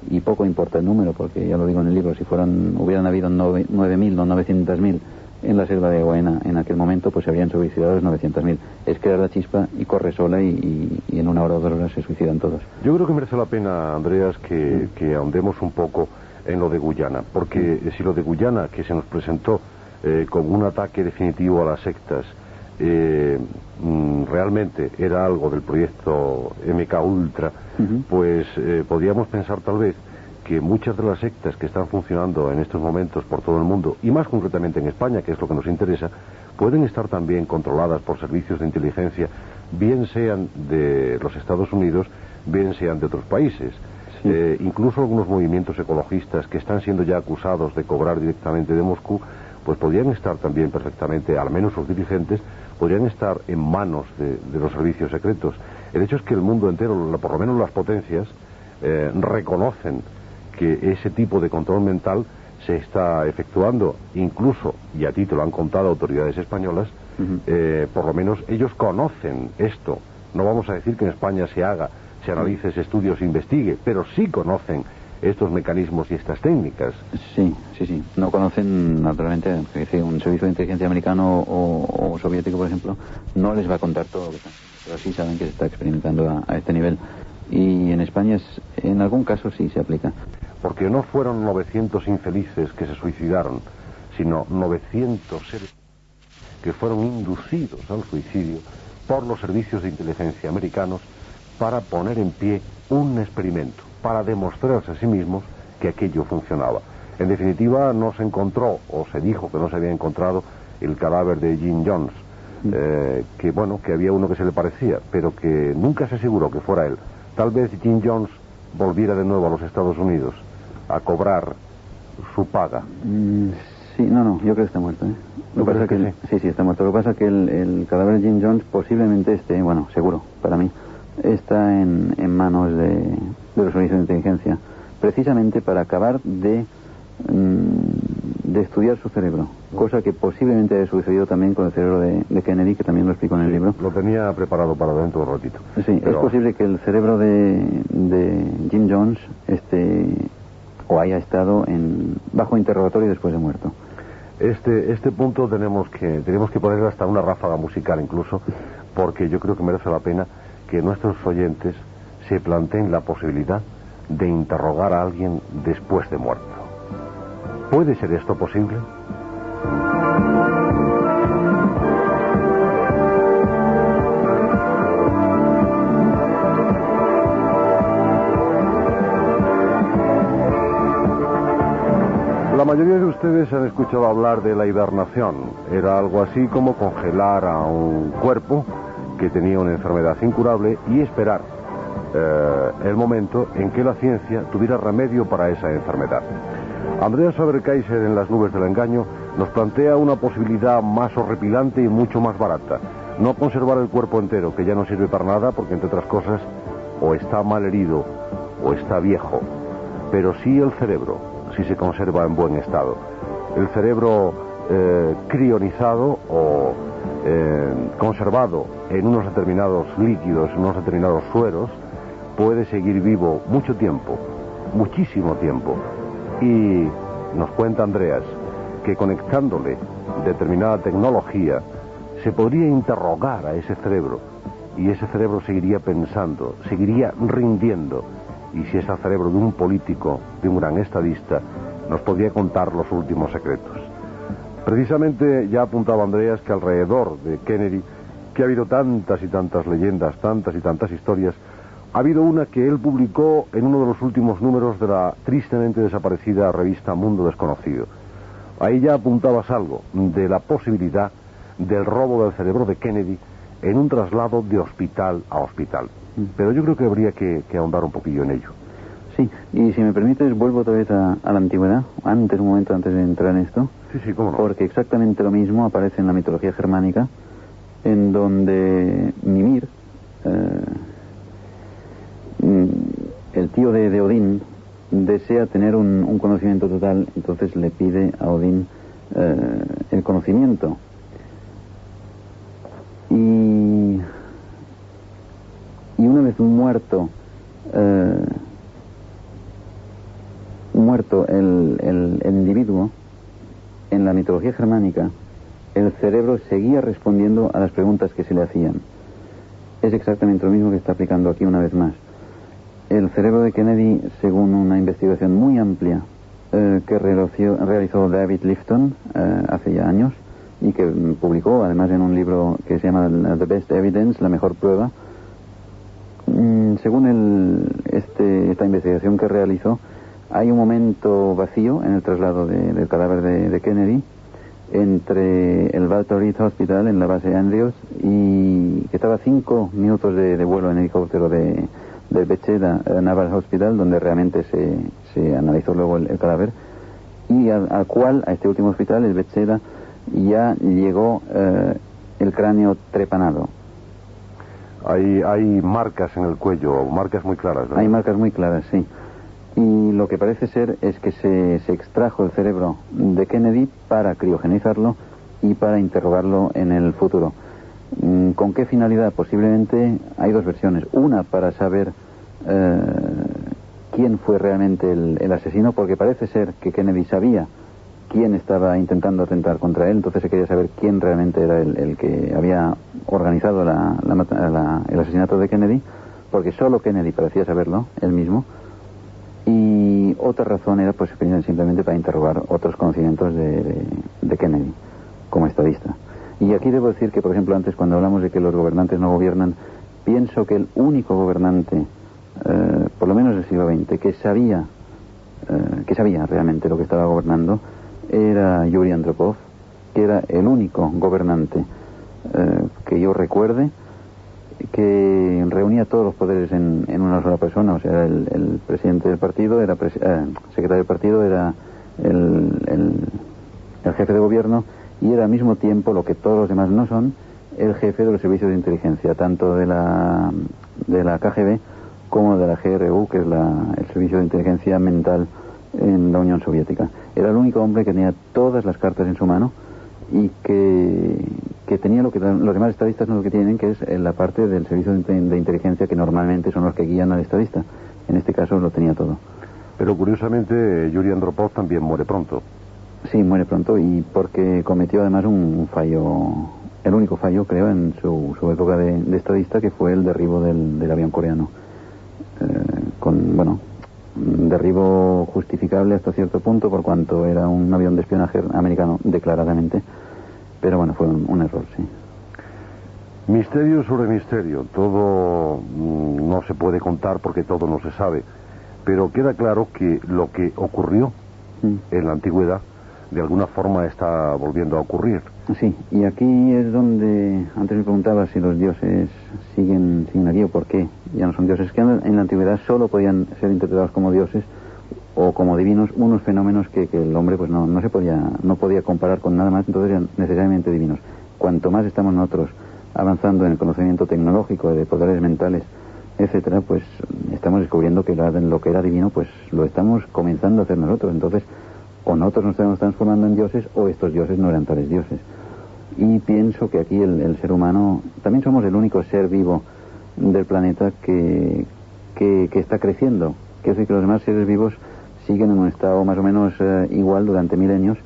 y poco importa el número, porque ya lo digo en el libro, si hubieran habido 9.000, no 900.000 en la selva de Guayana en aquel momento, pues se habrían suicidado los 900.000. Es crear la chispa y corre sola y en 1 hora o 2 horas se suicidan todos. Yo creo que merece la pena, Andreas, que ahondemos un poco en lo de Guyana, porque si lo de Guyana, que se nos presentó como un ataque definitivo a las sectas, realmente era algo del proyecto MKUltra, pues podríamos pensar tal vez que muchas de las sectas que están funcionando en estos momentos por todo el mundo, y más concretamente en España, que es lo que nos interesa, pueden estar también controladas por servicios de inteligencia, bien sean de los Estados Unidos, bien sean de otros países. Sí. Incluso algunos movimientos ecologistas que están siendo ya acusados de cobrar directamente de Moscú, pues podrían estar también perfectamente, al menos sus dirigentes, podrían estar en manos de los servicios secretos. El hecho es que el mundo entero, por lo menos las potencias, reconocen que ese tipo de control mental se está efectuando, incluso, y a ti te lo han contado autoridades españolas, por lo menos ellos conocen esto. No vamos a decir que en España se analice, se estudie o se investigue, pero sí conocen estos mecanismos y estas técnicas. Sí. No conocen, naturalmente, un servicio de inteligencia americano o soviético, por ejemplo, no les va a contar todo lo que está, pero sí saben que se está experimentando a este nivel. Y en España, en algún caso, sí se aplica. Porque no fueron 900 infelices que se suicidaron, sino 900 seres que fueron inducidos al suicidio por los servicios de inteligencia americanos para poner en pie un experimento, para demostrarse a sí mismos que aquello funcionaba. En definitiva, no se encontró, o se dijo que no se había encontrado, el cadáver de Jim Jones. que bueno, que había uno que se le parecía, pero que nunca se aseguró que fuera él. Tal vez Jim Jones volviera de nuevo a los Estados Unidos a cobrar su paga. Sí, no, yo creo que está muerto, ¿eh? Lo que pasa que sí, está muerto. Lo que pasa es que el cadáver de Jim Jones posiblemente esté, bueno, seguro, para mí, está en manos de los servicios de inteligencia, precisamente para acabar de estudiar su cerebro, cosa que posiblemente haya sucedido también con el cerebro de Kennedy, que también lo explico en el libro. Lo tenía preparado para dentro de un ratito. Sí, pero... es posible que el cerebro de Jim Jones o haya estado bajo interrogatorio después de muerto. Este punto tenemos que poner hasta una ráfaga musical incluso, porque yo creo que merece la pena que nuestros oyentes se planteen la posibilidad de interrogar a alguien después de muerto. ¿Puede ser esto posible? La mayoría de ustedes han escuchado hablar de la hibernación. Era algo así como congelar a un cuerpo que tenía una enfermedad incurable y esperar el momento en que la ciencia tuviera remedio para esa enfermedad. Andreas Faber-Kaiser en Las nubes del engaño nos plantea una posibilidad más horripilante y mucho más barata. No conservar el cuerpo entero, que ya no sirve para nada porque, entre otras cosas, o está mal herido o está viejo, pero sí el cerebro, si se conserva en buen estado. El cerebro crionizado o conservado en unos determinados líquidos, en unos determinados sueros, puede seguir vivo mucho tiempo, muchísimo tiempo. Y nos cuenta Andreas que conectándole determinada tecnología se podría interrogar a ese cerebro y ese cerebro seguiría pensando, seguiría rindiendo, y si es el cerebro de un político, de un gran estadista, nos podría contar los últimos secretos. Precisamente ya apuntaba Andreas que alrededor de Kennedy, que ha habido tantas y tantas leyendas, tantas y tantas historias, ha habido una que él publicó en uno de los últimos números de la tristemente desaparecida revista Mundo Desconocido. Ahí ya apuntabas algo de la posibilidad del robo del cerebro de Kennedy en un traslado de hospital a hospital. Pero yo creo que habría que ahondar un poquillo en ello. Sí, y si me permites, vuelvo otra vez a la antigüedad, un momento antes de entrar en esto. Sí, cómo no. Porque exactamente lo mismo aparece en la mitología germánica, en donde Mimir, el tío de Odín, desea tener un conocimiento total, entonces le pide a Odín el conocimiento. Y una vez muerto el individuo, en la mitología germánica, el cerebro seguía respondiendo a las preguntas que se le hacían. Es exactamente lo mismo que está aplicando aquí una vez más. El cerebro de Kennedy, según una investigación muy amplia que realizó David Lifton hace ya años, y que publicó además en un libro que se llama The Best Evidence, la mejor prueba, según esta investigación que realizó, hay un momento vacío en el traslado del cadáver de Kennedy entre el Walter Reed Hospital en la base Andrews, y que estaba a 5 minutos de vuelo en helicóptero de Beceda Naval Hospital, donde realmente se analizó luego el cadáver, y a este último hospital, el Beceda, ya llegó el cráneo trepanado. Hay marcas en el cuello, marcas muy claras, ¿verdad? Hay marcas muy claras, sí. Y lo que parece ser es que se extrajo el cerebro de Kennedy para criogenizarlo y para interrogarlo en el futuro. ¿Con qué finalidad? Posiblemente hay dos versiones. Una, para saber quién fue realmente el asesino, porque parece ser que Kennedy sabía quién estaba intentando atentar contra él, entonces se quería saber quién realmente era el que había organizado el asesinato de Kennedy, porque solo Kennedy parecía saberlo, él mismo. Y otra razón era pues simplemente para interrogar otros conocimientos de Kennedy como estadista. Y aquí debo decir que, por ejemplo, antes cuando hablamos de que los gobernantes no gobiernan, pienso que el único gobernante, por lo menos del siglo XX, que sabía realmente lo que estaba gobernando, era Yuri Andropov, que era el único gobernante que yo recuerde, que reunía todos los poderes en una sola persona. O sea, el presidente del partido era secretario del partido, era el jefe de gobierno, y era al mismo tiempo, lo que todos los demás no son, el jefe de los servicios de inteligencia, tanto de la KGB como de la GRU, que es el servicio de inteligencia mental en la Unión Soviética. Era el único hombre que tenía todas las cartas en su mano y que tenía lo que los demás estadistas no lo que tienen, que es la parte del servicio de inteligencia, que normalmente son los que guían al estadista. En este caso lo tenía todo. Pero curiosamente Yuri Andropov también muere pronto. Sí, muere pronto, y porque cometió además un fallo, el único fallo, creo, en su época de estadista, que fue el derribo del avión coreano. Un derribo justificable hasta cierto punto, por cuanto era un avión de espionaje americano declaradamente, pero bueno, fue un error, sí. Misterio sobre misterio. Todo no se puede contar porque todo no se sabe, pero queda claro que lo que ocurrió en la antigüedad de alguna forma está volviendo a ocurrir. Sí, y aquí es donde antes me preguntaba si los dioses siguen aquí o por qué ya no son dioses. Que en la antigüedad solo podían ser interpretados como dioses o como divinos unos fenómenos que el hombre pues no podía comparar con nada más, entonces eran necesariamente divinos. Cuanto más estamos nosotros avanzando en el conocimiento tecnológico, de poderes mentales, etcétera, pues estamos descubriendo que lo que era divino pues lo estamos comenzando a hacer nosotros. Entonces, o nosotros nos estamos transformando en dioses, o estos dioses no eran tales dioses. Y pienso que aquí el ser humano, también somos el único ser vivo del planeta que está creciendo. Quiero decir que los demás seres vivos siguen en un estado más o menos igual durante milenios,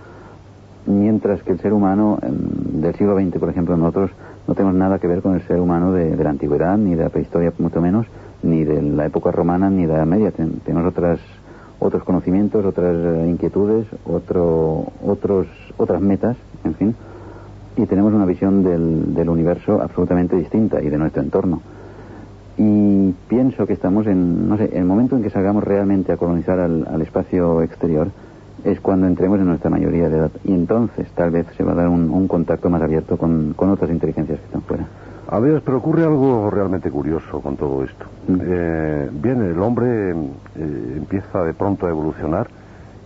mientras que el ser humano del siglo XX, por ejemplo, nosotros no tenemos nada que ver con el ser humano de la antigüedad, ni de la prehistoria, mucho menos, ni de la época romana, ni de la Media. Tenemos otros conocimientos, otras inquietudes, otras metas, en fin, y tenemos una visión del universo absolutamente distinta y de nuestro entorno. Y pienso que estamos el momento en que salgamos realmente a colonizar al espacio exterior es cuando entremos en nuestra mayoría de edad, y entonces tal vez se va a dar un contacto más abierto con otras inteligencias que están fuera. A ver, pero ocurre algo realmente curioso con todo esto. Bien, el hombre empieza de pronto a evolucionar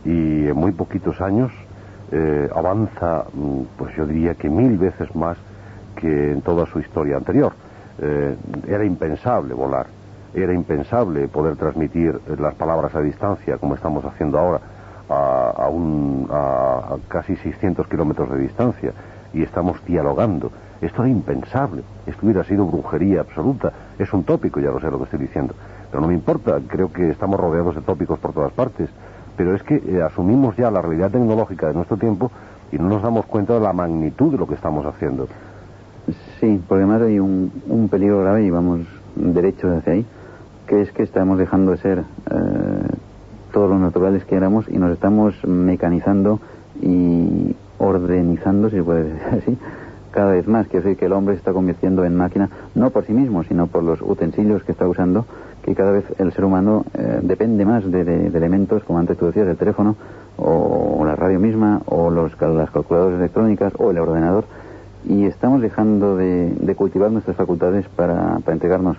y en muy poquitos años avanza, pues yo diría que 1000 veces más que en toda su historia anterior. Era impensable volar, era impensable poder transmitir las palabras a distancia, como estamos haciendo ahora, a casi 600 kilómetros de distancia, y estamos dialogando. Esto era impensable, esto hubiera sido brujería absoluta. Es un tópico, ya lo sé lo que estoy diciendo, pero no me importa, creo que estamos rodeados de tópicos por todas partes, pero es que asumimos ya la realidad tecnológica de nuestro tiempo y no nos damos cuenta de la magnitud de lo que estamos haciendo. Sí, porque además hay un peligro grave, y vamos derecho hacia ahí, que es que estamos dejando de ser todos los naturales que éramos, y nos estamos mecanizando y ordenizando, si se puede decir así, cada vez más. Quiere decir que el hombre se está convirtiendo en máquina, no por sí mismo, sino por los utensilios que está usando, que cada vez el ser humano depende más de elementos, como antes tú decías, el teléfono, o la radio misma, o las calculadoras electrónicas, o el ordenador, y estamos dejando de cultivar nuestras facultades para entregarnos.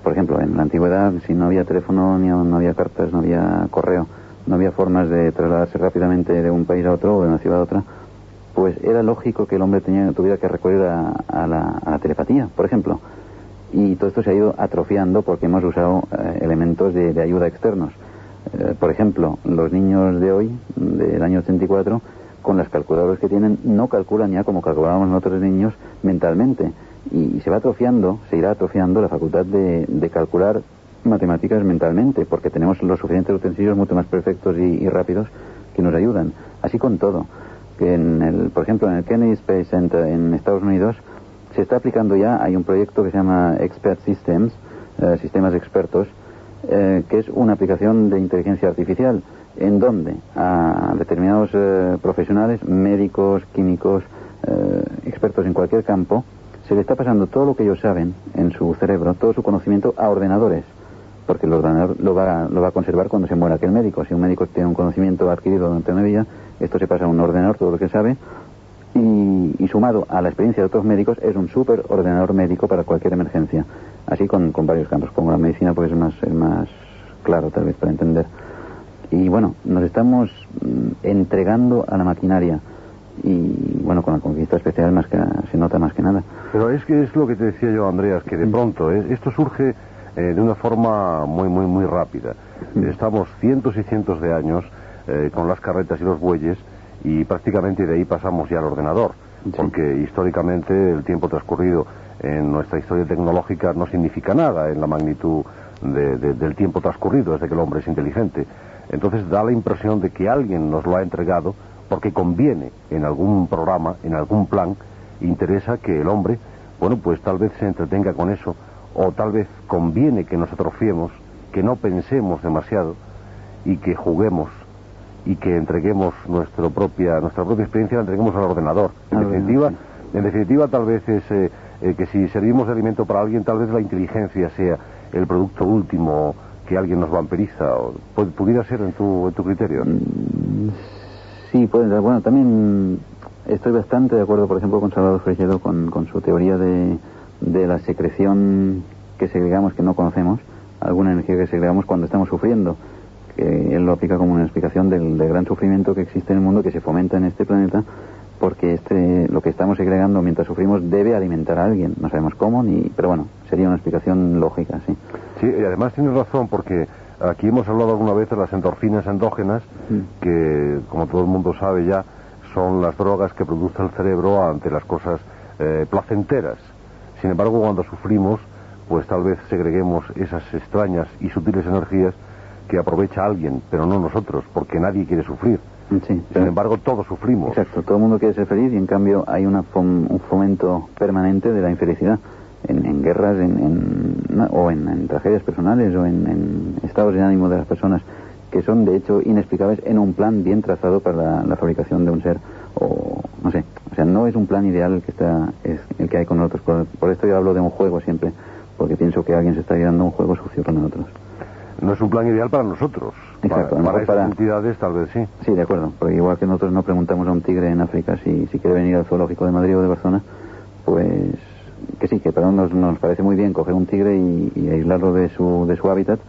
Por ejemplo, en la antigüedad, si no había teléfono, no había cartas, no había correo, no había formas de trasladarse rápidamente de un país a otro o de una ciudad a otra, pues era lógico que el hombre tuviera que recurrir a la telepatía, por ejemplo. Y todo esto se ha ido atrofiando porque hemos usado elementos de ayuda externos. Por ejemplo, los niños de hoy, del año 84, con las calculadoras que tienen, no calculan ya como calculábamos nosotros niños mentalmente. Y se irá atrofiando la facultad de calcular matemáticas mentalmente, porque tenemos los suficientes utensilios mucho más perfectos y rápidos que nos ayudan. Así con todo. Que por ejemplo, en el Kennedy Space Center en Estados Unidos se está aplicando ya, hay un proyecto que se llama Expert Systems, sistemas expertos, que es una aplicación de inteligencia artificial, en donde a determinados profesionales, médicos, químicos, expertos en cualquier campo, se le está pasando todo lo que ellos saben en su cerebro, todo su conocimiento, a ordenadores, porque el ordenador lo va a conservar cuando se muera aquel médico. Si un médico tiene un conocimiento adquirido durante una vida, esto se pasa a un ordenador, todo lo que sabe, y sumado a la experiencia de otros médicos es un súper ordenador médico para cualquier emergencia. Así con varios campos, como la medicina, pues es más claro tal vez para entender. Y bueno, nos estamos entregando a la maquinaria. Y bueno, con la conquista especial se nota más que nada. Pero es que es lo que te decía yo, Andreas, que de pronto esto surge de una forma muy rápida. Estamos cientos y cientos de años con las carretas y los bueyes, y prácticamente de ahí pasamos ya al ordenador, porque históricamente el tiempo transcurrido en nuestra historia tecnológica no significa nada en la magnitud del tiempo transcurrido desde que el hombre es inteligente. Entonces da la impresión de que alguien nos lo ha entregado porque conviene en algún programa, en algún plan, interesa que el hombre, bueno, pues tal vez se entretenga con eso, o tal vez conviene que nos atrofiemos, que no pensemos demasiado y que juguemos y que entreguemos nuestra propia experiencia, la entreguemos al ordenador. En definitiva, tal vez es que si servimos de alimento para alguien, tal vez la inteligencia sea el producto último que alguien nos vampiriza. ¿Pudiera ser en tu criterio? Sí, puede ser. Bueno, también estoy bastante de acuerdo, por ejemplo, con Salvador Freixedo, con su teoría de la secreción que segregamos, que no conocemos, alguna energía que segregamos cuando estamos sufriendo, que él lo aplica como una explicación del gran sufrimiento que existe en el mundo, que se fomenta en este planeta, porque lo que estamos segregando mientras sufrimos debe alimentar a alguien. No sabemos cómo, pero bueno, sería una explicación lógica, sí. Sí, y además tienes razón, porque aquí hemos hablado alguna vez de las endorfinas endógenas, que, como todo el mundo sabe ya, son las drogas que produce el cerebro ante las cosas placenteras. Sin embargo, cuando sufrimos, pues tal vez segreguemos esas extrañas y sutiles energías que aprovecha alguien, pero no nosotros, porque nadie quiere sufrir. Sí, sin embargo, todos sufrimos. Exacto, todo el mundo quiere ser feliz, y en cambio hay un fomento permanente de la infelicidad en guerras, o en tragedias personales, o en estados de ánimo de las personas, que son de hecho inexplicables en un plan bien trazado para la fabricación de un ser, o no sé, o sea, no es un plan ideal el que hay con nosotros. Por esto yo hablo de un juego siempre, porque pienso que alguien se está llevando un juego sucio con nosotros. No es un plan ideal para nosotros. Exacto, para esas entidades tal vez sí. Sí, de acuerdo, porque igual que nosotros no preguntamos a un tigre en África si quiere venir al zoológico de Madrid o de Barcelona, pues que sí, que para nosotros nos parece muy bien coger un tigre y aislarlo de su hábitat,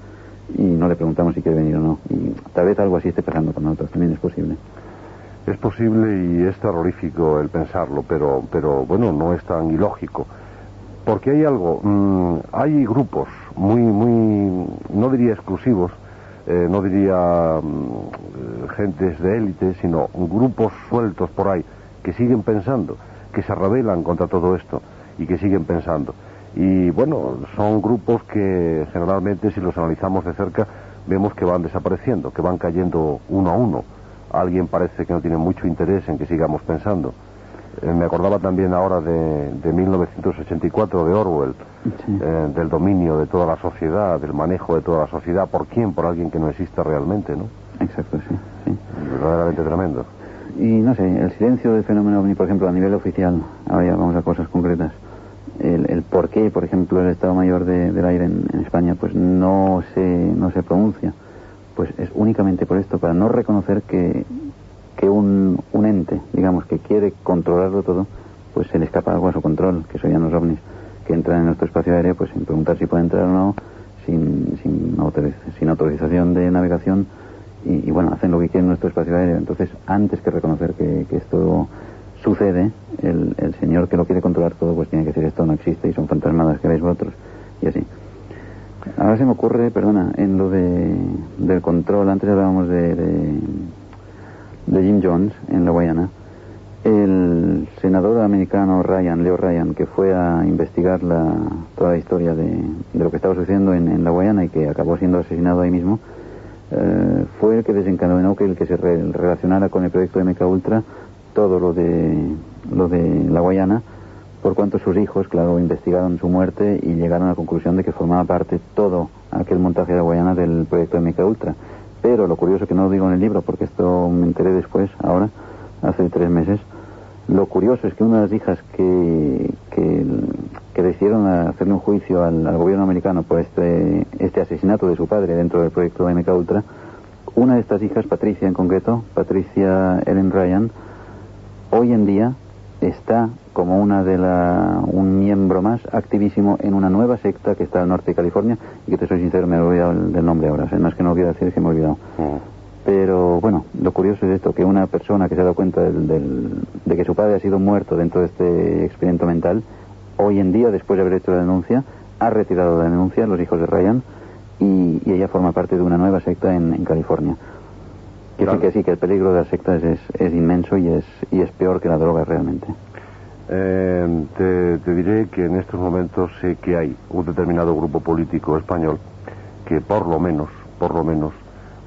y no le preguntamos si quiere venir o no. Y tal vez algo así esté pasando con nosotros, también es posible. Es posible y es terrorífico el pensarlo, pero bueno, no es tan ilógico. Porque hay algo, hay grupos muy, no diría exclusivos, no diría gentes de élite, sino grupos sueltos por ahí que siguen pensando, que se rebelan contra todo esto y que siguen pensando. Y bueno, son grupos que generalmente, si los analizamos de cerca, vemos que van desapareciendo, que van cayendo uno a uno. Alguien parece que no tiene mucho interés en que sigamos pensando. Me acordaba también ahora de 1984, de Orwell, sí. Del dominio de toda la sociedad, del manejo de toda la sociedad. ¿Por quién? Por alguien que no existe realmente, ¿no? Exacto, sí. Verdaderamente tremendo. Y no sé, el silencio del fenómeno OVNI, por ejemplo, a nivel oficial, ahora ya vamos a cosas concretas. El por qué, por ejemplo, el Estado Mayor del Aire en España, pues no se pronuncia. Pues es únicamente por esto, para no reconocer que un ente, digamos, que quiere controlarlo todo, pues se le escapa algo a su control, que serían los ovnis, que entran en nuestro espacio aéreo, pues sin preguntar si pueden entrar o no, sin autorización de navegación, y bueno, hacen lo que quieren en nuestro espacio aéreo. Entonces, antes que reconocer que esto sucede, el señor que lo quiere controlar todo, pues tiene que decir: esto no existe y son fantasmadas que veis vosotros, y así. Ahora se me ocurre, perdona, en lo del control, antes hablábamos de Jim Jones en la Guayana. El senador americano Leo Ryan, que fue a investigar toda la historia de lo que estaba sucediendo en la Guayana y que acabó siendo asesinado ahí mismo, fue el que desencadenó que se relacionara con el proyecto de MKUltra todo lo de la Guayana, por cuanto sus hijos, claro, investigaron su muerte y llegaron a la conclusión de que formaba parte todo aquel montaje de la Guayana del proyecto de MKUltra. Pero lo curioso, que no lo digo en el libro, porque esto me enteré después, ahora, hace 3 meses, lo curioso es que una de las hijas que decidieron hacerle un juicio al gobierno americano por este asesinato de su padre dentro del proyecto de MKUltra, una de estas hijas, Patricia en concreto, Patricia Ellen Ryan, hoy en día está como un miembro más activísimo en una nueva secta que está al norte de California, y que, te soy sincero, me he olvidado del nombre ahora. O sea, no es que no lo quiera decir, es que me he olvidado. Pero bueno, lo curioso es esto, que una persona que se ha dado cuenta de que su padre ha sido muerto dentro de este experimento mental, hoy en día, después de haber hecho la denuncia, ha retirado la denuncia, los hijos de Ryan, y ella forma parte de una nueva secta en California. Claro. Que sí, que el peligro de las sectas es inmenso y es peor que la droga realmente. Te diré que en estos momentos sé que hay un determinado grupo político español que por lo menos,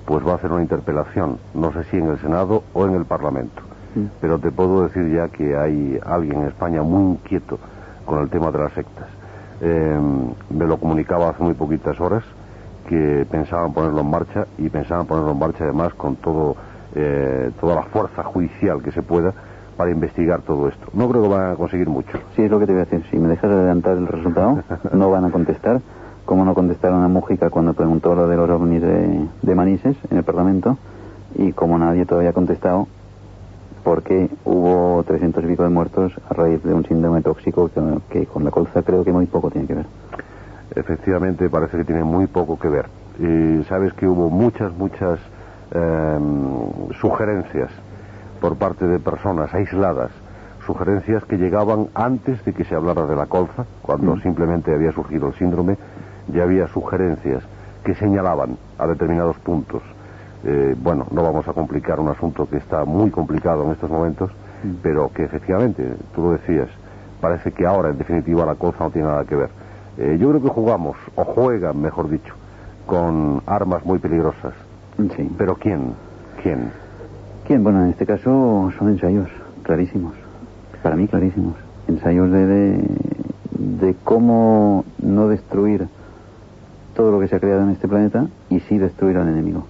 pues va a hacer una interpelación, no sé si en el Senado o en el Parlamento. Pero te puedo decir ya que hay alguien en España muy inquieto con el tema de las sectas. Me lo comunicaba hace muy poquitas horas, que pensaban ponerlo en marcha, y pensaban ponerlo en marcha además con toda la fuerza judicial que se pueda para investigar todo esto. No creo que van a conseguir mucho. Sí, es lo que te voy a decir. Si me dejas adelantar el resultado, no van a contestar, como no contestaron a Mújica cuando preguntó lo de los ovnis de Manises en el Parlamento, y como nadie todavía ha contestado porque hubo 300 y pico de muertos a raíz de un síndrome tóxico que con la colza creo que muy poco tiene que ver. Efectivamente, parece que tiene muy poco que ver. Y sabes que hubo muchas sugerencias por parte de personas aisladas, sugerencias que llegaban antes de que se hablara de la colza, cuando simplemente había surgido el síndrome. Ya había sugerencias que señalaban a determinados puntos. Bueno, no vamos a complicar un asunto que está muy complicado en estos momentos, pero que efectivamente, tú lo decías, parece que ahora en definitiva la colza no tiene nada que ver. Yo creo que jugamos, o juegan, mejor dicho, con armas muy peligrosas. Sí. ¿Pero quién? Bueno, en este caso son ensayos clarísimos, para mí clarísimos. Ensayos de cómo no destruir todo lo que se ha creado en este planeta y sí destruir al enemigo.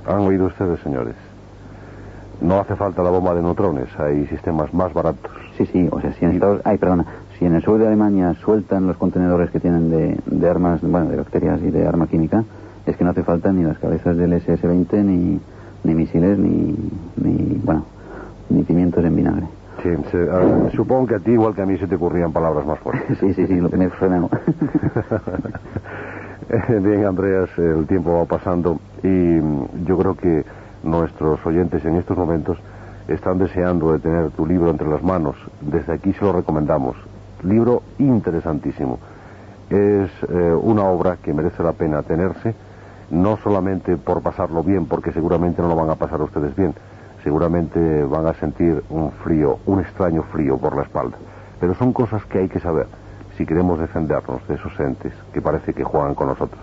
¿Han oído ustedes, señores? No hace falta la bomba de neutrones, hay sistemas más baratos. Sí, o sea, si en el sur de Alemania sueltan los contenedores que tienen de armas, bueno, de bacterias y de arma química, es que no hace falta ni las cabezas del SS-20, ni misiles, ni pimientos en vinagre. Sí, supongo que a ti, igual que a mí, se te ocurrían palabras más fuertes. Sí, me he frenado. Bien, Andreas, el tiempo va pasando y yo creo que nuestros oyentes en estos momentos están deseando de tener tu libro entre las manos. Desde aquí se lo recomendamos. Libro interesantísimo. Es una obra que merece la pena tenerse, no solamente por pasarlo bien, porque seguramente no lo van a pasar ustedes bien. Seguramente van a sentir un extraño frío por la espalda. Pero son cosas que hay que saber si queremos defendernos de esos entes que parece que juegan con nosotros.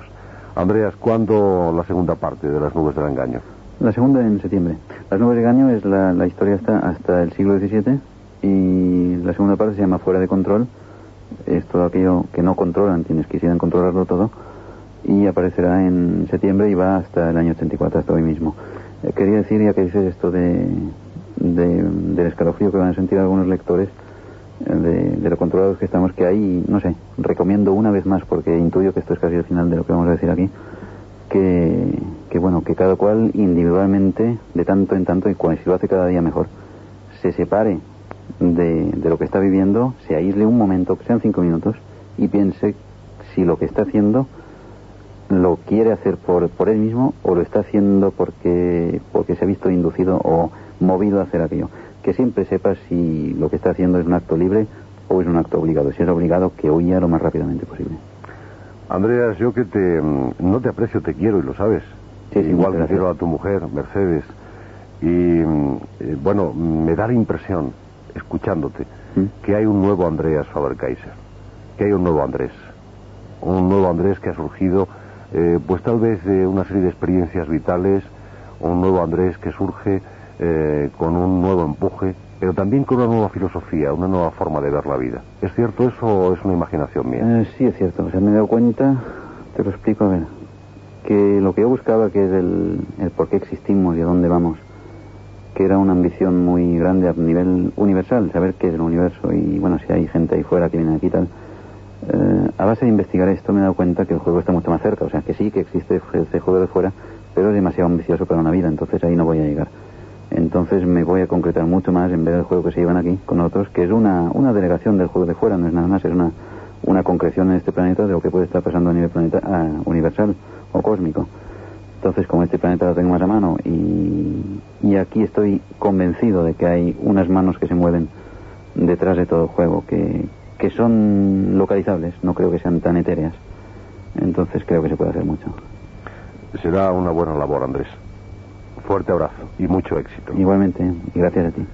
Andreas, ¿cuándo la segunda parte de Las nubes del engaño? La segunda en septiembre. Las nubes del engaño es la historia hasta el siglo XVII, y la segunda parte se llama Fuera de control. Es todo aquello que no controlan quienes quisieran controlarlo todo, y aparecerá en septiembre y va hasta el año 84, hasta hoy mismo. Quería decir, ya que dices esto del escalofrío que van a sentir algunos lectores, de lo controlados que estamos, que ahí, no sé, recomiendo una vez más, porque intuyo que esto es casi el final de lo que vamos a decir aquí, que cada cual individualmente, de tanto en tanto, y si lo hace cada día mejor, se separe de lo que está viviendo, se aísle un momento, que sean 5 minutos, y piense si lo que está haciendo lo quiere hacer por él mismo, o lo está haciendo porque se ha visto inducido o movido a hacer aquello. Que siempre sepa si lo que está haciendo es un acto libre o es un acto obligado. Si es obligado, que huya lo más rápidamente posible. Andreas, yo que no te aprecio, te quiero, y lo sabes. Sí, igual que quiero a tu mujer, Mercedes. Y bueno, me da la impresión, escuchándote, que hay un nuevo Andreas Faber-Kaiser, que hay un nuevo Andrés que ha surgido, pues tal vez de una serie de experiencias vitales, un nuevo Andrés que surge con un nuevo empuje, pero también con una nueva filosofía, una nueva forma de ver la vida. ¿Es cierto eso o es una imaginación mía? Sí, es cierto. O sea, me he dado cuenta, te lo explico, a ver, que lo que yo buscaba, que es el por qué existimos y a dónde vamos, que era una ambición muy grande a nivel universal, saber qué es el universo, y bueno, si hay gente ahí fuera que viene aquí y tal. A base de investigar esto me he dado cuenta que el juego está mucho más cerca. O sea, que sí que existe este juego de fuera, pero es demasiado ambicioso para una vida, entonces ahí no voy a llegar. Entonces me voy a concretar mucho más en ver el juego que se llevan aquí con nosotros, que es una delegación del juego de fuera, no es nada más, es una concreción en este planeta de lo que puede estar pasando a nivel universal o cósmico. Entonces, como este planeta lo tengo más a mano y aquí estoy convencido de que hay unas manos que se mueven detrás de todo el juego, que son localizables, no creo que sean tan etéreas. Entonces creo que se puede hacer mucho. Será una buena labor, Andrés. Fuerte abrazo y mucho éxito. Igualmente, y gracias a ti.